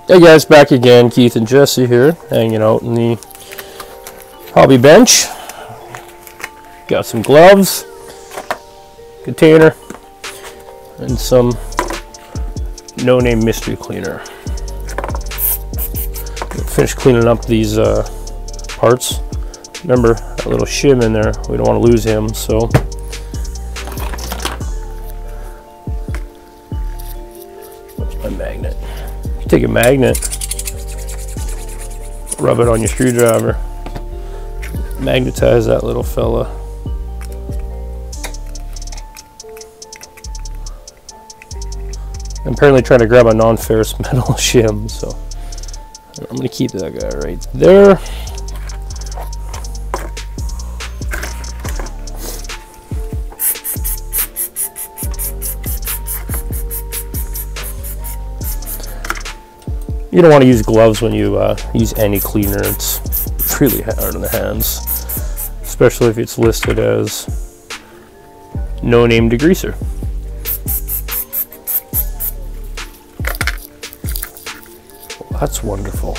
Hey guys, back again. Keith and Jesse here, hanging out in the hobby bench. Got some gloves, container, and some no-name mystery cleaner. Finished cleaning up these parts. Remember that little shim in there, we don't want to lose him, so where's my magnet? You take a magnet, rub it on your screwdriver, magnetize that little fella. I'm apparently trying to grab a non-ferrous metal shim, so I'm going to keep that guy right there. You don't want to use gloves when you use any cleaner. It's really hard on the hands, especially if it's listed as no-name degreaser. Well, that's wonderful.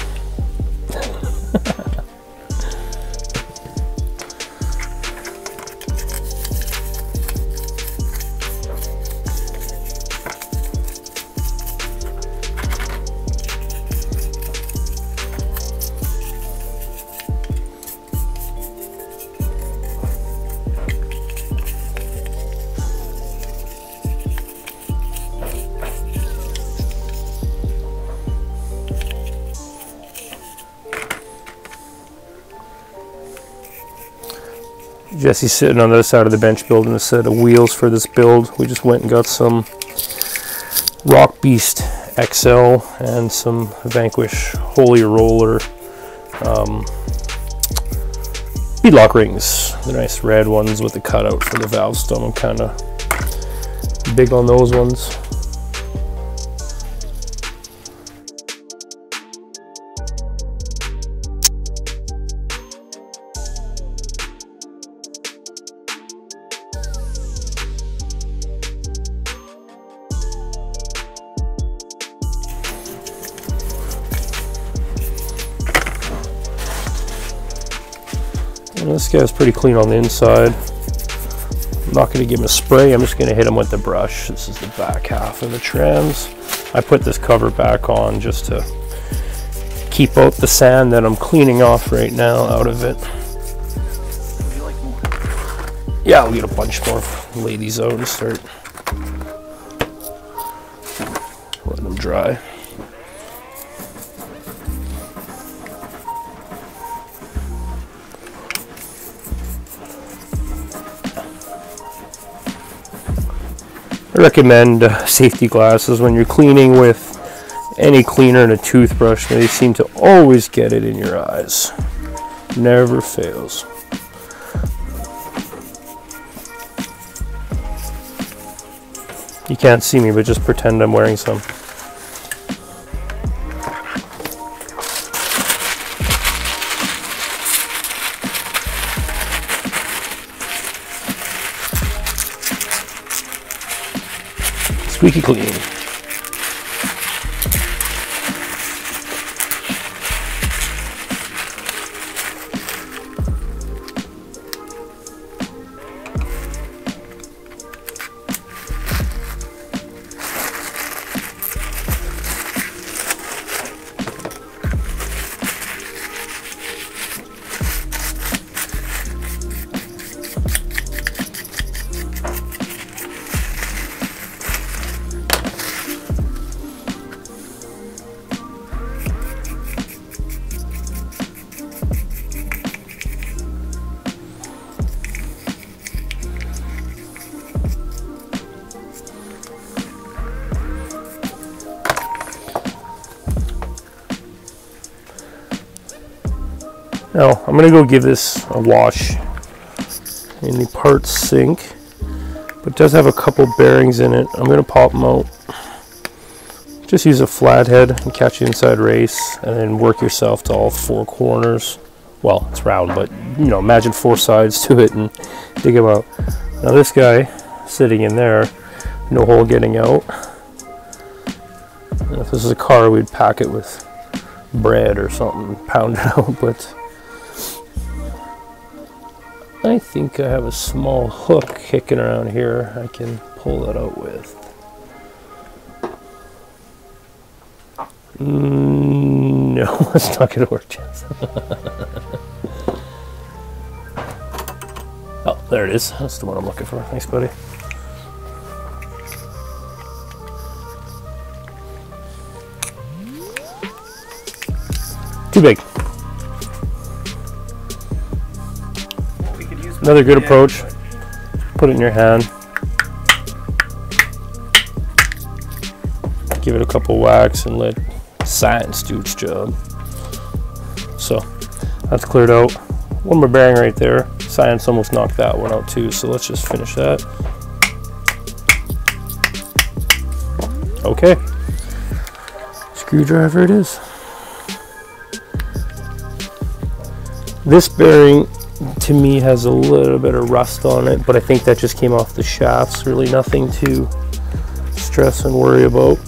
Jesse's sitting on the other side of the bench building a set of wheels for this build. We just went and got some Rock Beast XL and some Vanquish Holy Roller beadlock rings. The nice red ones with the cutout for the valve stem. I'm kind of big on those ones. This guy's pretty clean on the inside. I'm not going to give him a spray, I'm just going to hit him with the brush. This is the back half of the trans. I put this cover back on just to keep out the sand that I'm cleaning off right now out of it. Yeah, I'll get a bunch more, lay these out and start letting them dry. I recommend safety glasses when you're cleaning with any cleaner and a toothbrush. They seem to always get it in your eyes. Never fails. You can't see me, but just pretend I'm wearing some. Squeaky clean. Now, I'm going to go give this a wash in the parts sink, but it does have a couple bearings in it. I'm going to pop them out. Just use a flathead and catch the inside race, and then work yourself to all four corners. Well, it's round, but you know, imagine four sides to it and dig them out. Now this guy sitting in there, no hole getting out. If this is a car, we'd pack it with bread or something, pound it out, but I think I have a small hook kicking around here I can pull that out with. No, it's not going to work, Jess. Oh, there it is. That's the one I'm looking for. Thanks, buddy. Too big. Another good approach. Put it in your hand. Give it a couple whacks and let science do its job. So that's cleared out. One more bearing right there. Science almost knocked that one out too, so let's just finish that. Okay. Screwdriver it is. This bearing to me has a little bit of rust on it, but I think that just came off the shafts. Really nothing to stress and worry about.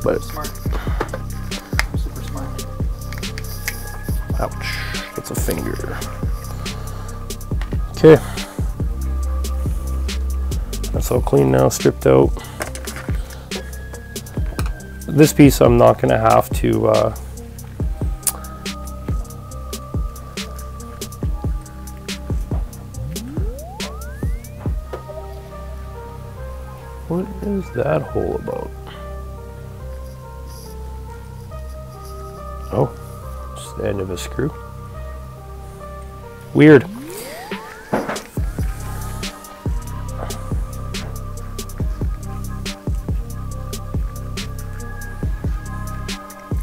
But Smart. Super smart. Ouch, that's a finger. Okay. That's all clean now, stripped out. This piece I'm not gonna have to what is that hole about? Oh, just the end of a screw. Weird.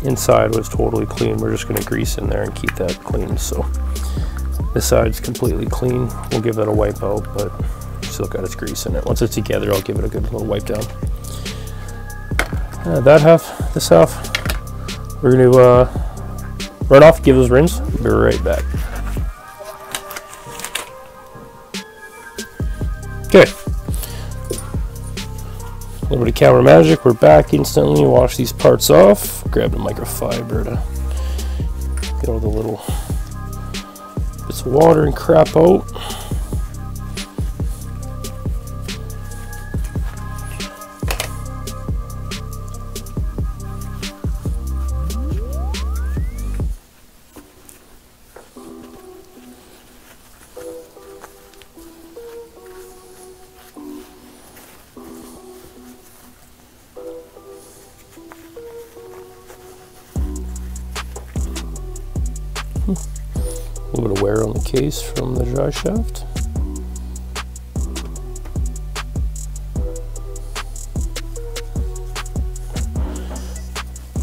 Inside was totally clean. We're just going to grease in there and keep that clean. So this side's completely clean. We'll give that a wipe out, but still got its grease in it. Once it's together, I'll give it a good little wipe down. That half, this half, we're going to run off, give those rims. Be right back. Okay. A little bit of camera magic. We're back instantly. Wash these parts off. Grab the microfiber to get all the little bits of water and crap out. A little bit of wear on the case from the dry shaft.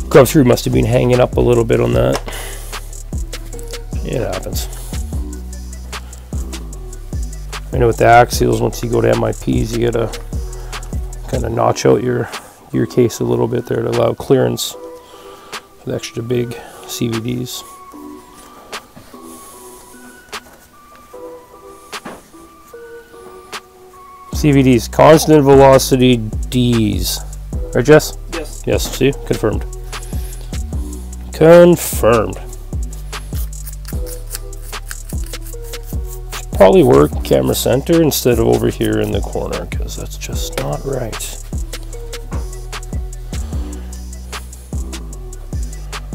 Grub screw must have been hanging up a little bit on that. It happens. I know with the axials, once you go to MIPs, you gotta kind of notch out your case a little bit there to allow clearance for the extra big CVDs. CVDs, constant velocity Ds. Right, Jess? Yes. Yes, see? Confirmed. Confirmed. Probably work camera center instead of over here in the corner, because that's just not right.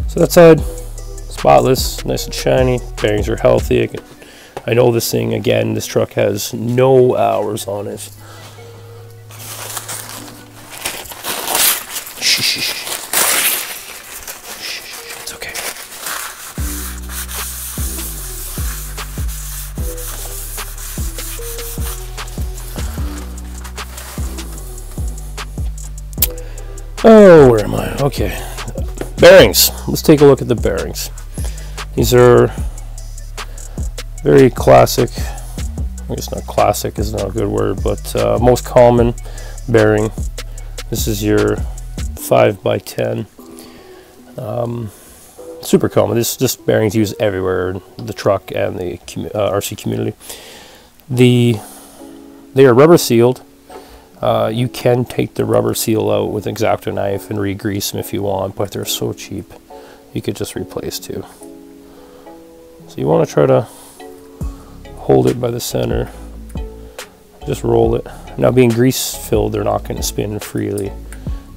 So that side, spotless, nice and shiny, bearings are healthy. I know this thing, again, this truck has no hours on it. It's okay. Oh, where am I? Okay. Bearings. Let's take a look at the bearings. These are very classic, I guess not classic is not a good word, but most common bearing. This is your 5x10. Super common. This bearings used everywhere in the truck and the RC community. They are rubber sealed. You can take the rubber seal out with an X-Acto knife and re-grease them if you want, but they're so cheap. You could just replace too. So you want to try to hold it by the center. Just roll it. Now being grease filled, they're not going to spin freely.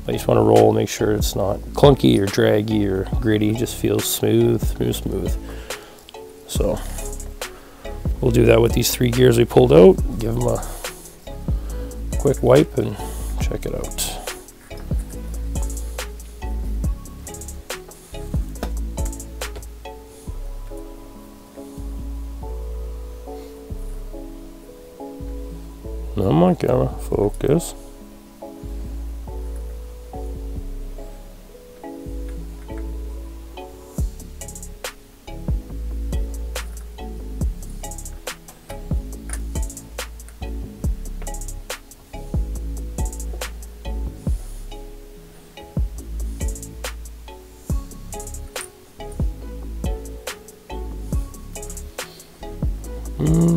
But you just want to roll, make sure it's not clunky or draggy or gritty. It just feels smooth, smooth. So we'll do that with these 3 gears we pulled out. Give them a quick wipe and check it out. Now my camera, focus.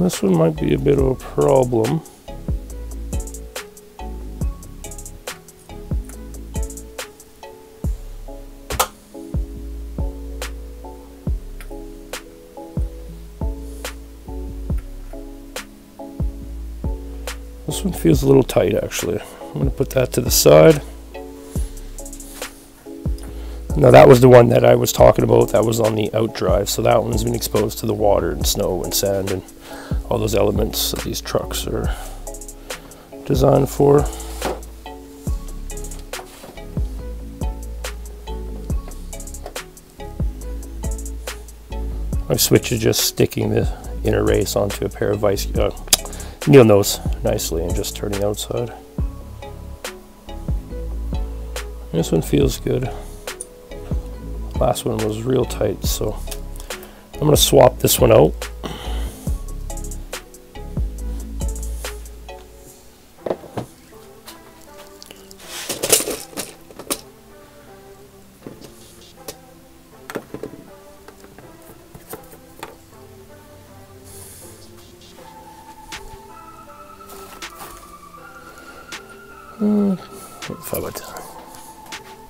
This one might be a bit of a problem. This one feels a little tight actually. I'm going to put that to the side. Now that was the one that I was talking about, that was on the out drive, so that one's been exposed to the water and snow and sand and all those elements that these trucks are designed for. My switch is just sticking the inner race onto a pair of vice needle nose nicely and just turning outside. This one feels good. Last one was real tight, so I'm going to swap this one out.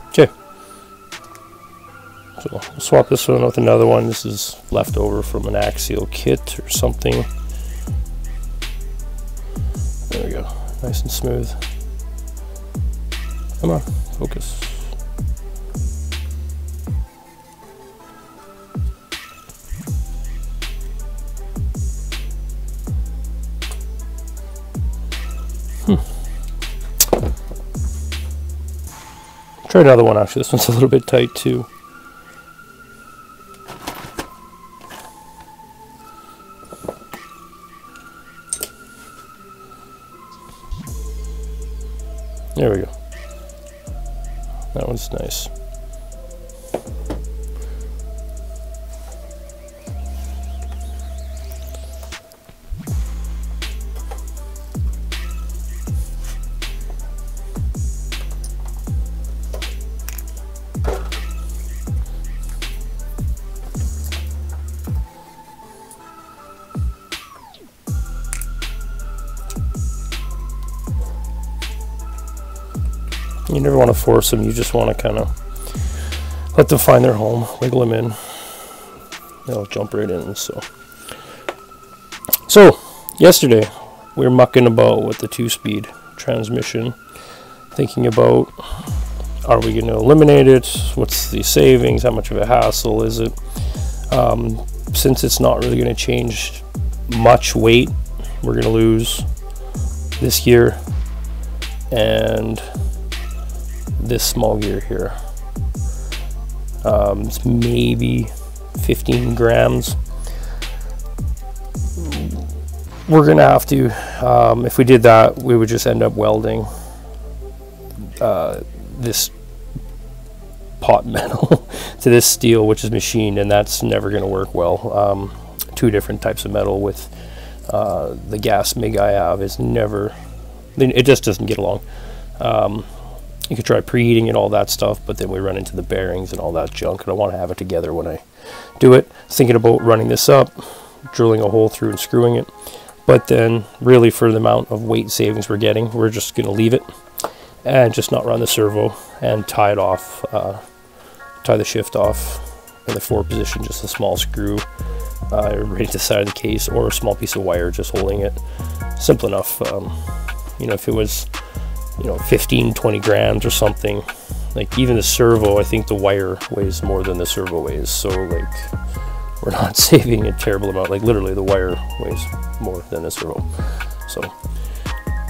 Okay. So we'll swap this one with another one. This is leftover from an axial kit or something. There we go. Nice and smooth. Come on, focus. Try another one actually. This one's a little bit tight too. There we go. That one's nice. You never want to force them, you just want to kind of let them find their home, wiggle them in, they'll jump right in. So yesterday we were mucking about with the 2-speed transmission, thinking about, are we going to eliminate it, what's the savings, how much of a hassle is it? Since it's not really going to change much weight, we're going to lose this gear and this small gear here. It's maybe 15 grams. We're gonna have to, if we did that, we would just end up welding this pot metal to this steel, which is machined, and that's never gonna work well. 2 different types of metal with the gas MIG I have is never, it just doesn't get along. You could try preheating and all that stuff, but then we run into the bearings and all that junk, and I want to have it together when I do it. Thinking about running this up, drilling a hole through and screwing it. But then really for the amount of weight savings we're getting, we're just going to leave it and just not run the servo and tie it off, tie the shift off in the forward position, just a small screw right to the side of the case, or a small piece of wire just holding it. Simple enough. You know, if it was, you know, 15-20 grams or something, like even the servo, I think the wire weighs more than the servo weighs, so like we're not saving a terrible amount. Like literally the wire weighs more than the servo. So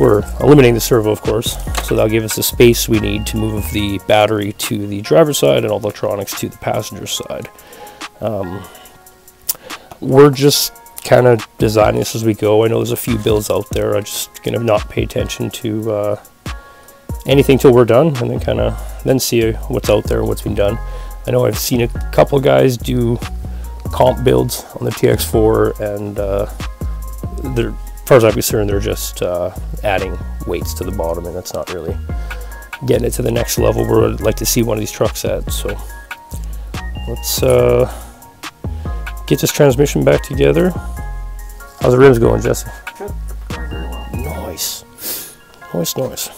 we're eliminating the servo, of course, so that'll give us the space we need to move the battery to the driver's side and all the electronics to the passenger side. We're just kind of designing this as we go. I know there's a few builds out there. I'm just gonna not pay attention to anything till we're done, and then kind of see what's out there and what's been done. I know I've seen a couple guys do comp builds on the TRX4, and they're, as far as I'm concerned, they're just adding weights to the bottom, and that's not really getting it to the next level where I'd like to see one of these trucks at. So let's get this transmission back together. How's the rims going, Jesse? Good. Going very well. Nice. Nice, nice.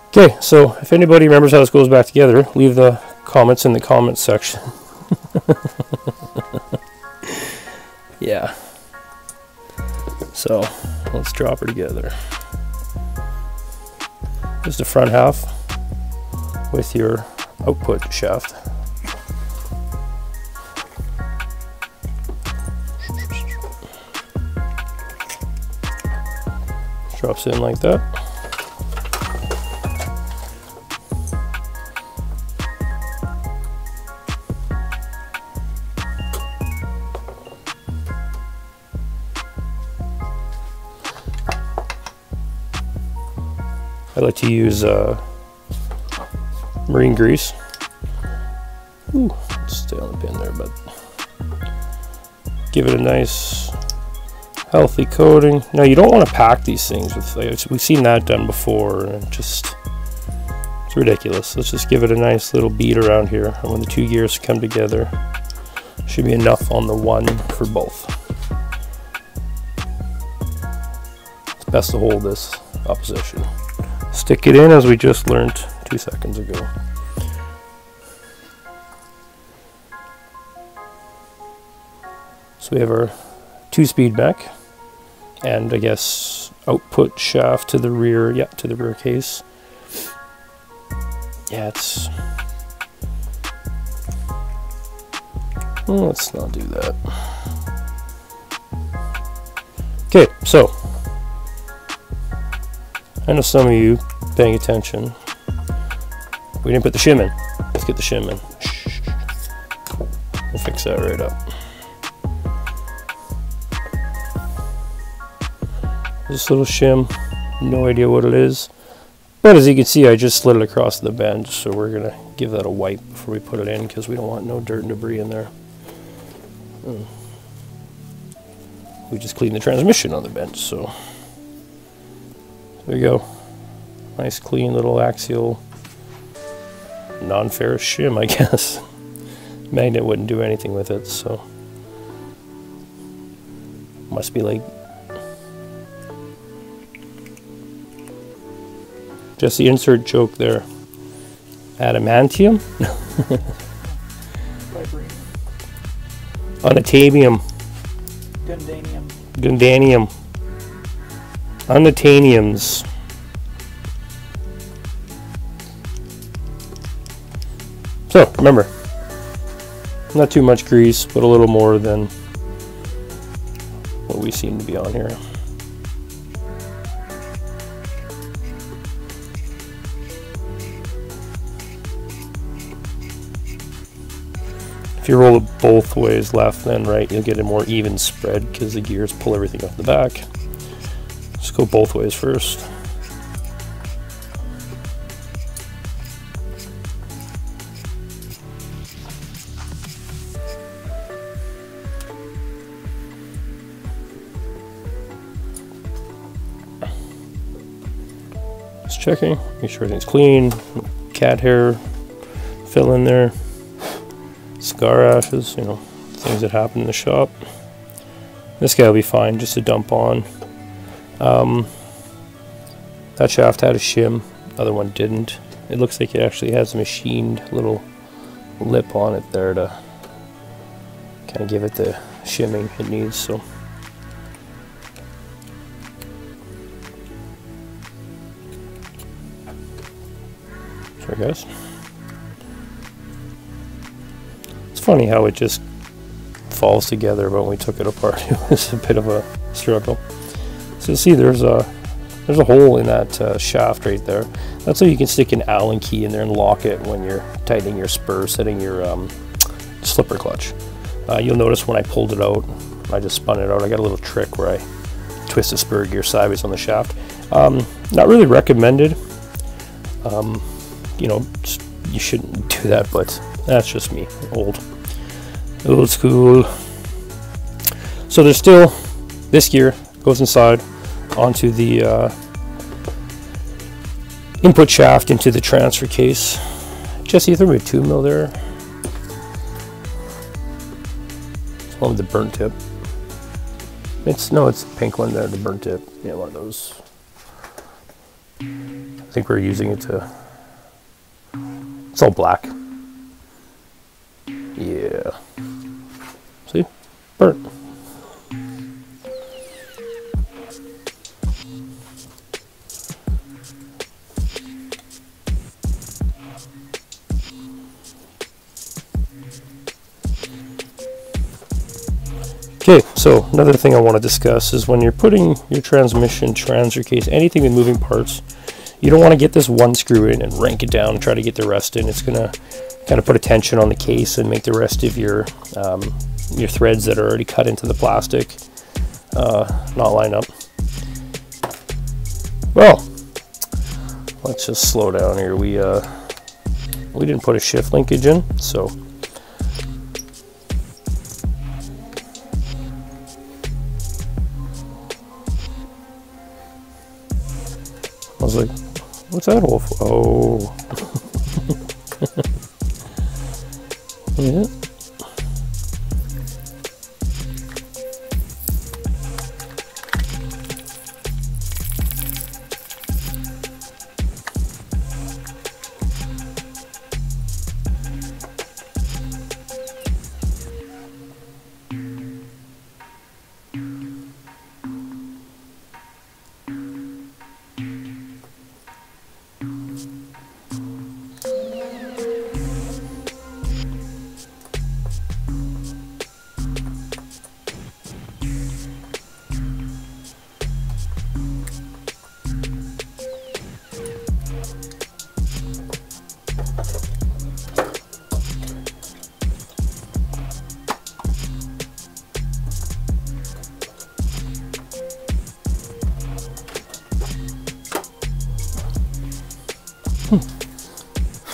Okay, so if anybody remembers how this goes back together, leave the comments in the comments section. Yeah. So let's drop her together. Just the front half with your output shaft. Drops in like that. I like to use marine grease. Ooh, stay on the pin there, but give it a nice healthy coating. Now you don't want to pack these things with, we've seen that done before, and it's ridiculous. Let's just give it a nice little bead around here, and when the two gears come together, should be enough on the one for both. It's best to hold this up position. Stick it in as we just learned 2 seconds ago. So we have our 2-speed mech, and I guess output shaft to the rear, yeah, to the rear case. Yeah, it's, well, let's not do that. Okay, so I know some of you paying attention. We didn't put the shim in. Let's get the shim in. We'll fix that right up. This little shim, no idea what it is. But as you can see, I just slid it across the bench, so we're gonna give that a wipe before we put it in, because we don't want no dirt and debris in there. We just cleaned the transmission on the bench, so there you go. Nice clean little axial non-ferrous shim, I guess. Magnet wouldn't do anything with it, so must be like just the insert joke there. Adamantium? Unatamium. Gundanium. Gundanium. Unataniums. So remember, not too much grease, but a little more than what we seem to be on here. If you roll it both ways, left and right, you'll get a more even spread because the gears pull everything off the back. Just go both ways first. Just checking, make sure everything's clean. Cat hair fill in there. Scar ashes, you know, things that happen in the shop. This guy will be fine just to dump on. That shaft had a shim, the other one didn't. It looks like it actually has a machined little lip on it there to kind of give it the shimming it needs. So sorry guys. It's funny how it just falls together, but when we took it apart it was a bit of a struggle. So you see there's a hole in that shaft right there. That's so you can stick an Allen key in there and lock it when you're tightening your spur, setting your slipper clutch. You'll notice when I pulled it out, I just spun it out, I got a little trick where I twist the spur gear sideways on the shaft. Not really recommended. You know, you shouldn't do that, but that's just me, old school. So there's still, this gear goes inside onto the input shaft into the transfer case. Jesse, throw me a 2 mil there. It's one with the burnt tip. It's the pink one there, the burnt tip. Yeah, one of those. I think we're using it to, it's all black. Yeah. See? Burnt. Okay, so another thing I want to discuss is when you're putting your transmission, transfer case, anything with moving parts, you don't want to get this one screw in and rank it down and try to get the rest in. It's going to kind of put a tension on the case and make the rest of your threads that are already cut into the plastic not line up. Well, let's just slow down here. We didn't put a shift linkage in, so I was like, what's that hole for? Oh. Yeah.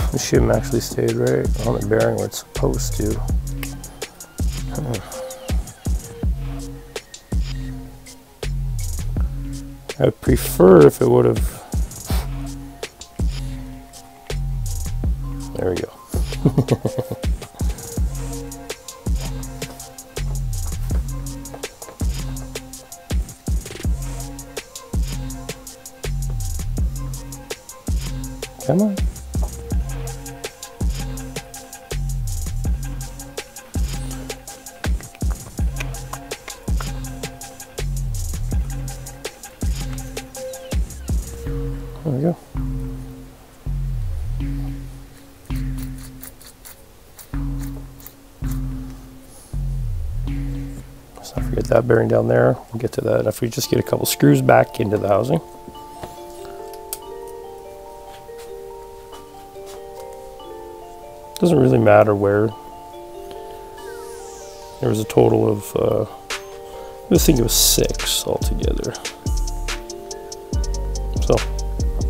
The shim actually stayed right on the bearing where it's supposed to. I'd prefer if it would have. There we go. Come on. There we go. Let's not forget that bearing down there. We'll get to that if we just get a couple screws back into the housing. Doesn't really matter where. There was a total of, I think it was 6 altogether. So,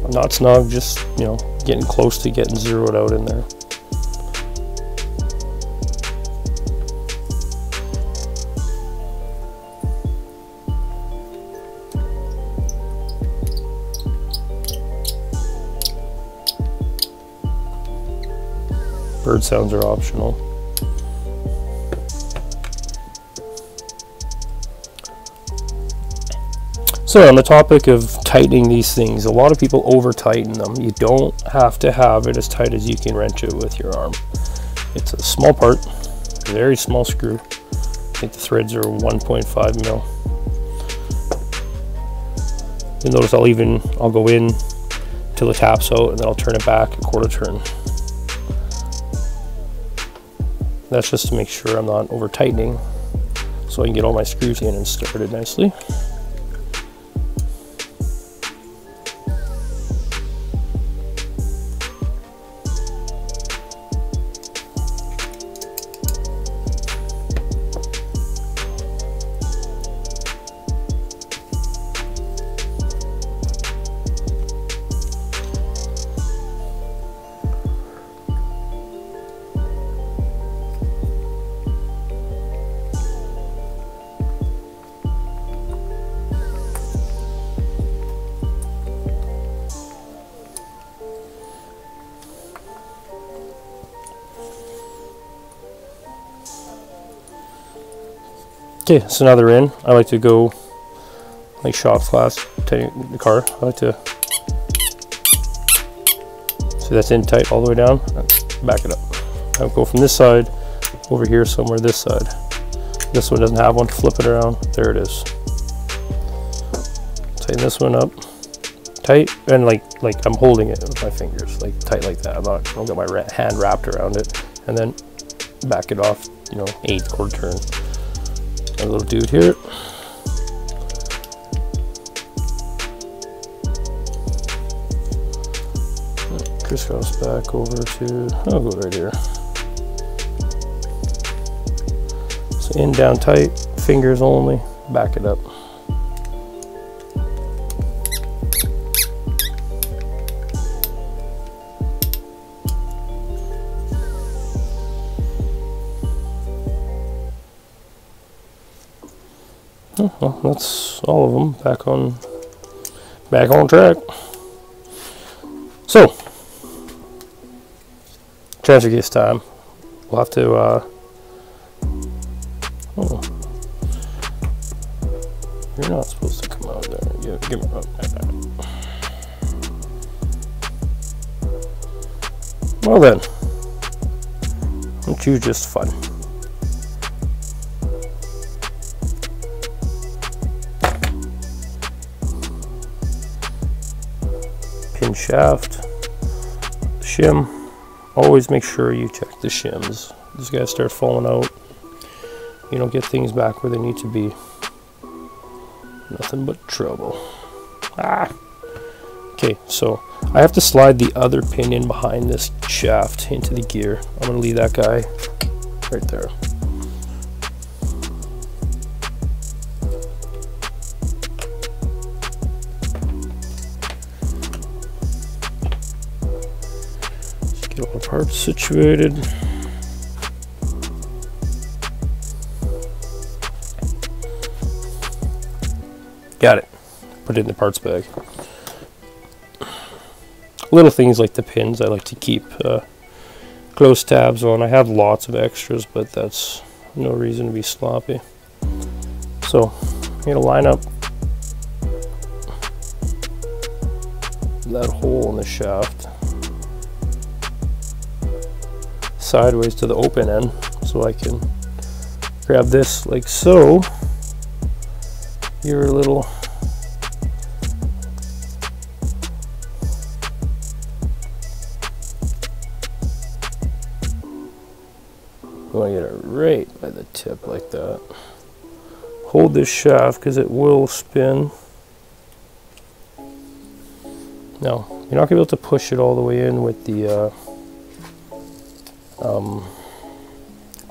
not snug, just, you know, getting close to getting zeroed out in there. Bird sounds are optional. So on the topic of tightening these things, a lot of people over tighten them. You don't have to have it as tight as you can wrench it with your arm. It's a small part, a very small screw. I think the threads are 1.5 mil. You'll notice I'll go in till it taps out, and then I'll turn it back a quarter turn. That's just to make sure I'm not over tightening, so I can get all my screws in and started nicely. Okay, so now they're in. I like to go like shop class, tightening the car. I like to, see that's in tight all the way down, back it up. I'll go from this side over here somewhere, this side. This one doesn't have one, flip it around, there it is. Tighten this one up, tight, and like I'm holding it with my fingers, like tight like that. I don't got my hand wrapped around it, and then back it off, you know, 1/8 quarter turn. A little dude here. Crisscross back over to, I'll go right here. So in, down tight, fingers only, back it up. Oh, well, that's all of them back on track. So transfer case time. We'll have to oh, you're not supposed to come out there. Give me well then, aren't you just fun? Pin shaft, shim. Always make sure you check the shims. These guys start falling out, you don't get things back where they need to be. Nothing but trouble. Okay, so I have to slide the other pin in behind this shaft into the gear. I'm gonna leave that guy right there. Get all the parts situated. Got it. Put it in the parts bag. Little things like the pins I like to keep close tabs on. I have lots of extras, but that's no reason to be sloppy. So I'm gonna line up that hole in the shaft sideways to the open end, so I can grab this like so. Your little you want to get it right by the tip like that. Hold this shaft because it will spin. Now you're not going to be able to push it all the way in with the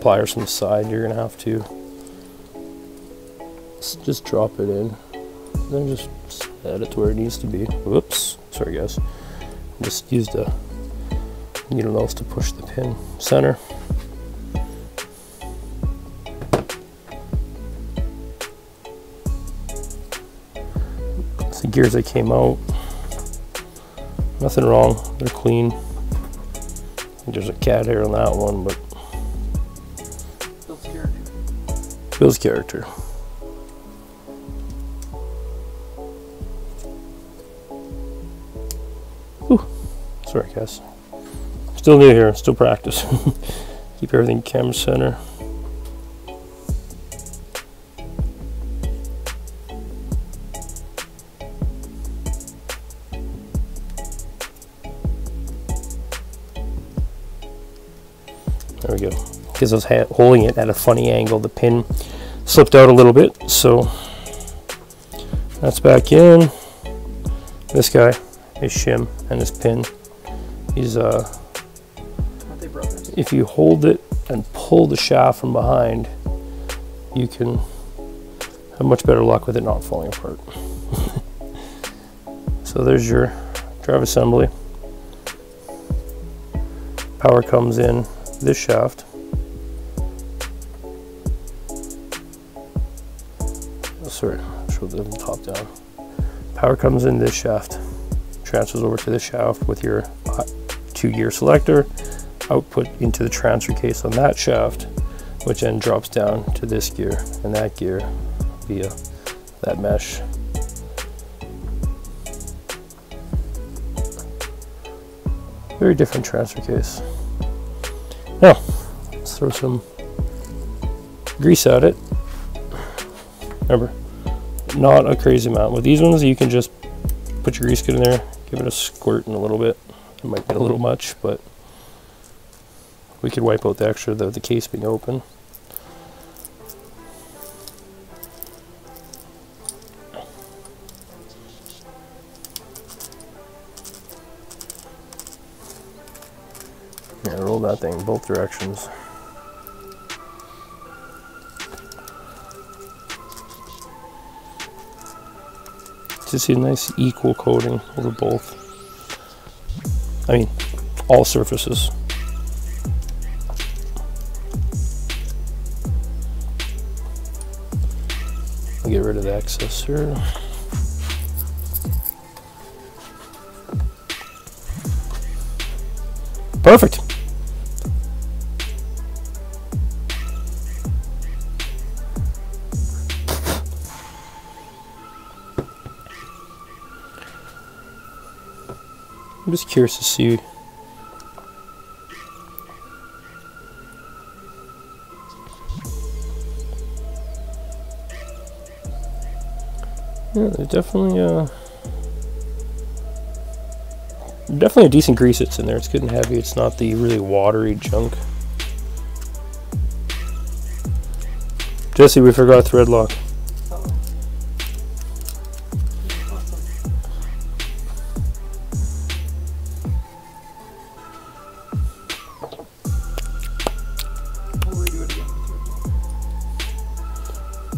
pliers from the side. You're going to have to just drop it in, then just set it to where it needs to be. Whoops, sorry guys. Just used a needle nose to push the pin center. The gears that came out, nothing wrong, they're clean. There's a cat hair on that one, but builds character. Sorry guys. Still new here, still practice. Keep everything camera center. There we go. Because I was holding it at a funny angle, the pin slipped out a little bit, so that's back in. This guy is shim, and this pin is if you hold it and pull the shaft from behind, you can have much better luck with it not falling apart. So there's your drive assembly. Power comes in this shaft. Sorry, show the top down. Power comes in this shaft, transfers over to this shaft with your 2-gear selector, output into the transfer case on that shaft, which then drops down to this gear and that gear via that mesh. Very different transfer case. Now, let's throw some grease at it. Remember, not a crazy amount. With these ones, you can just put your grease kit in there, give it a squirt in a little bit. It might get a little much, but we could wipe out the extra, the case being open. Yeah, roll that thing both directions. To see a nice equal coating over both. I mean, all surfaces. I'll get rid of the excess here. Perfect. I'm just curious to see. Yeah, there's definitely a decent grease that's in there. It's good and heavy. It's not the really watery junk. Jesse, we forgot thread lock.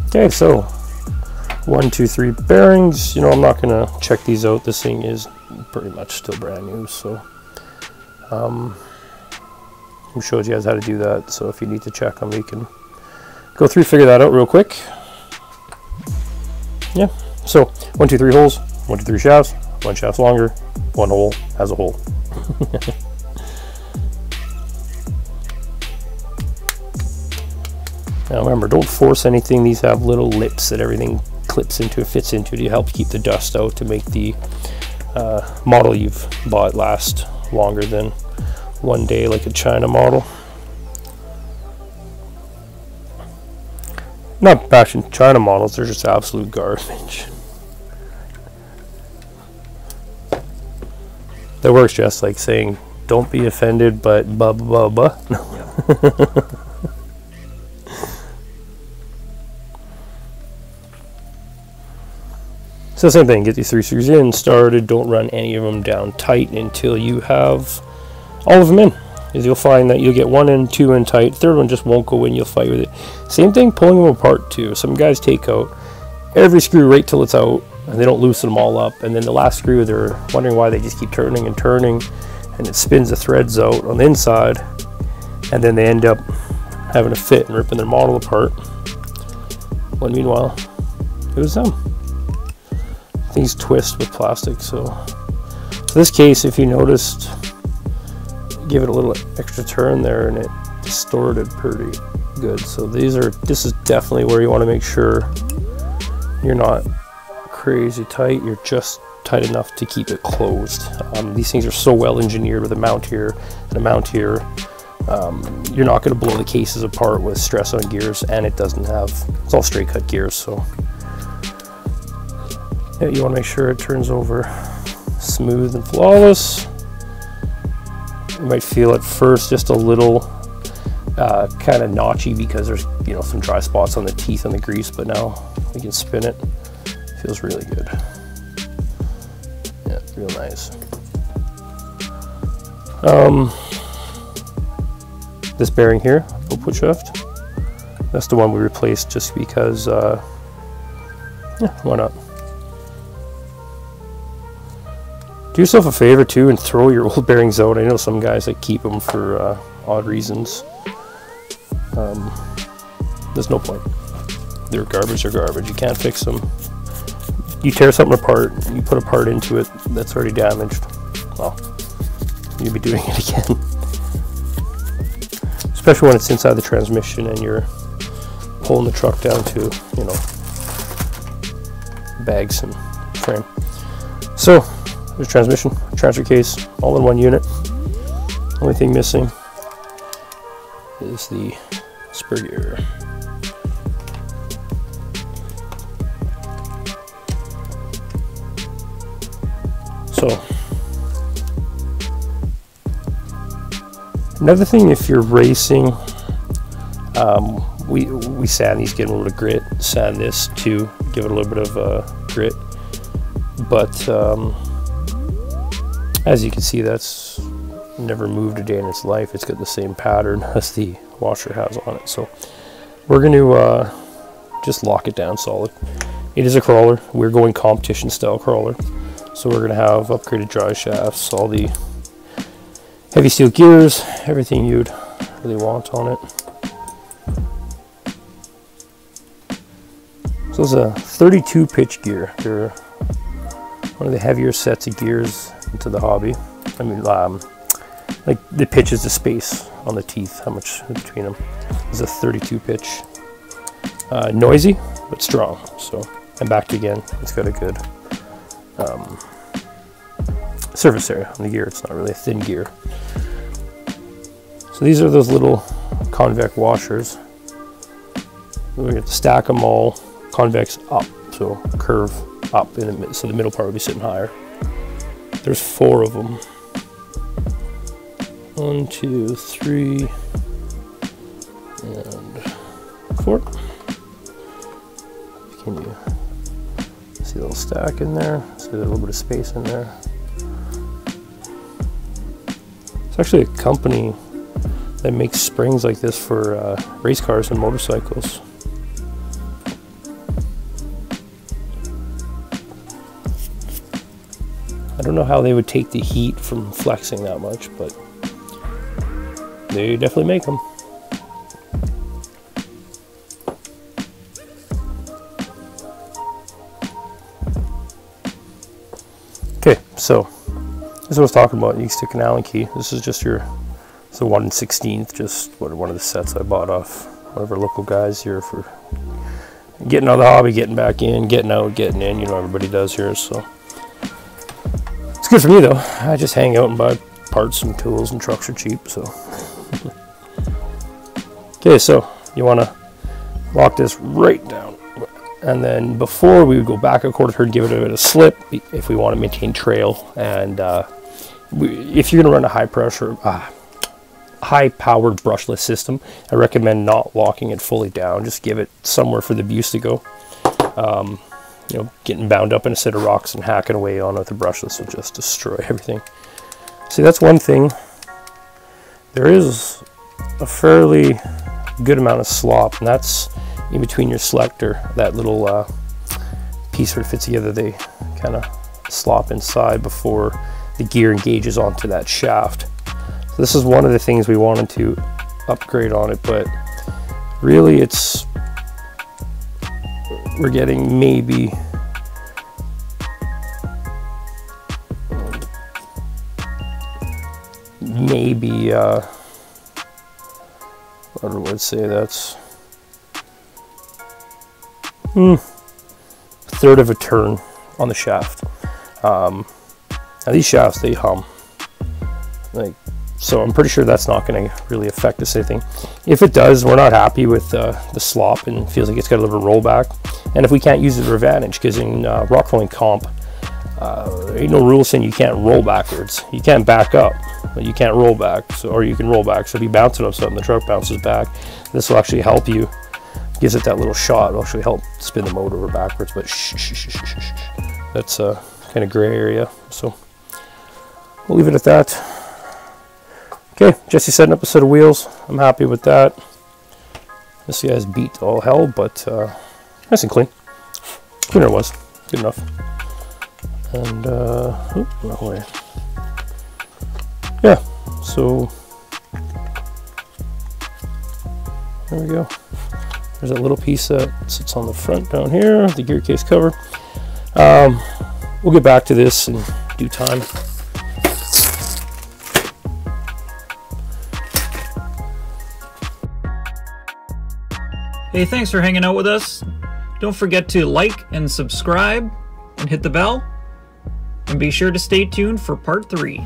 Okay, so 1, 2, 3 bearings. You know, I'm not gonna check these out. This thing is pretty much still brand new, so we showed you guys how to do that. So if you need to check them, you can go through, figure that out real quick. Yeah, so 1, 2, 3 holes, 1, 2, 3 shafts, 1 shaft's longer, 1 hole has a hole. Now remember, don't force anything. These have little lips that everything clips into, fits into to help keep the dust out, to make the model you've bought last longer than one day, like a China model. Not bashing China models, they're just absolute garbage. That works just like saying, don't be offended, but blah blah blah. No. So same thing, get these 3 screws in, started, don't run any of them down tight until you have all of them in. Because you'll find that you'll get 1 in, 2 in tight, third one just won't go in, you'll fight with it. Same thing pulling them apart too. Some guys take out every screw right till it's out, and they don't loosen them all up, and then the last screw they're wondering why they just keep turning and turning, and it spins the threads out on the inside, and then they end up having a fit and ripping their model apart. When meanwhile, it was them. Things twist with plastic, so this case, if you noticed, give it a little extra turn there and it distorted pretty good. So this is definitely where you want to make sure you're not crazy tight, you're just tight enough to keep it closed. These things are so well engineered with a mount here and a mount here. You're not going to blow the cases apart with stress on gears, and it doesn't have, it's all straight cut gears, so yeah, you want to make sure it turns over smooth and flawless. You might feel at first just a little kind of notchy because there's, you know, some dry spots on the teeth and the grease, but now we can spin it. Feels really good. Yeah, real nice. This bearing here, output shaft, that's the one we replaced just because, yeah, why not? Do yourself a favor too and throw your old bearings out. I know some guys that keep them for odd reasons. There's no point. They're garbage or garbage. You can't fix them. You tear something apart, you put a part into it that's already damaged, well, you'll be doing it again. Especially when it's inside the transmission and you're pulling the truck down to, you know, bags and frame. So, there's transmission, transfer case, all in one unit. Only thing missing is the spur gear. So, another thing, if you're racing, we sand these, get a little grit, sand this to give it a little bit of grit, but as you can see, that's never moved a day in its life. It's got the same pattern as the washer has on it, so we're going to just lock it down solid. It is a crawler. We're going competition style crawler. So we're going to have upgraded drive shafts, all the heavy steel gears, everything you'd really want on it. So it's a 32 pitch gear. They're one of the heavier sets of gears into the hobby. I mean, like the pitch is the space on the teeth, how much between them. It's a 32 pitch. Noisy, but strong. So, and back again, it's got a good surface area on the gear. It's not really a thin gear. So these are those little convex washers. We're going to stack them all convex up, so curve up in the, so the middle part will be sitting higher. There's 4 of them. 1, 2, 3, and 4. Can you see a little stack in there? See a little bit of space in there. It's actually a company that makes springs like this for race cars and motorcycles. I don't know how they would take the heat from flexing that much, but they definitely make them. Okay, so this is what I was talking about. You stick an Allen key. This is just your, it's a 1/16, just one of the sets I bought off one of our local guys here for getting out of the hobby, getting back in, getting out, getting in. You know, everybody does here, so it's good for me though. I just hang out and buy parts and tools, and trucks are cheap, so. Okay, so you want to lock this right down, and then before we would go back a quarter turn, give it a bit of slip if we want to maintain trail. And if you're going to run a high pressure, high powered brushless system, I recommend not locking it fully down. Just give it somewhere for the abuse to go. You know, getting bound up in a set of rocks and hacking away on it with the brushless will just destroy everything. See, that's one thing. There is a fairly good amount of slop, and that's in between your selector. That little piece where it fits together, they kind of slop inside before the gear engages onto that shaft. So this is one of the things we wanted to upgrade on it, but really it's, we're getting maybe what would I say, that's a third of a turn on the shaft. Now these shafts, they hum. Like, so I'm pretty sure that's not going to really affect this anything. If it does, we're not happy with the slop and feels like it's got a little bit of rollback. And if we can't use it for advantage, because in rock rolling comp, there ain't no rule saying you can't roll backwards. You can't back up, but you can't roll back. So, or you can roll back. So if you bounce it off something, the truck bounces back. This will actually help you. Gives it that little shot. It'll actually help spin the motor over backwards. But that's a kind of gray area. So we'll leave it at that. Okay, Jesse's setting up a set of wheels. I'm happy with that. This guy's beat all hell, but nice and clean. Cleaner it was. Good enough. And, wrong way. Yeah, so there we go. There's that little piece that sits on the front down here, the gear case cover. We'll get back to this in due time. Hey, thanks for hanging out with us. Don't forget to like and subscribe and hit the bell. And be sure to stay tuned for part 3.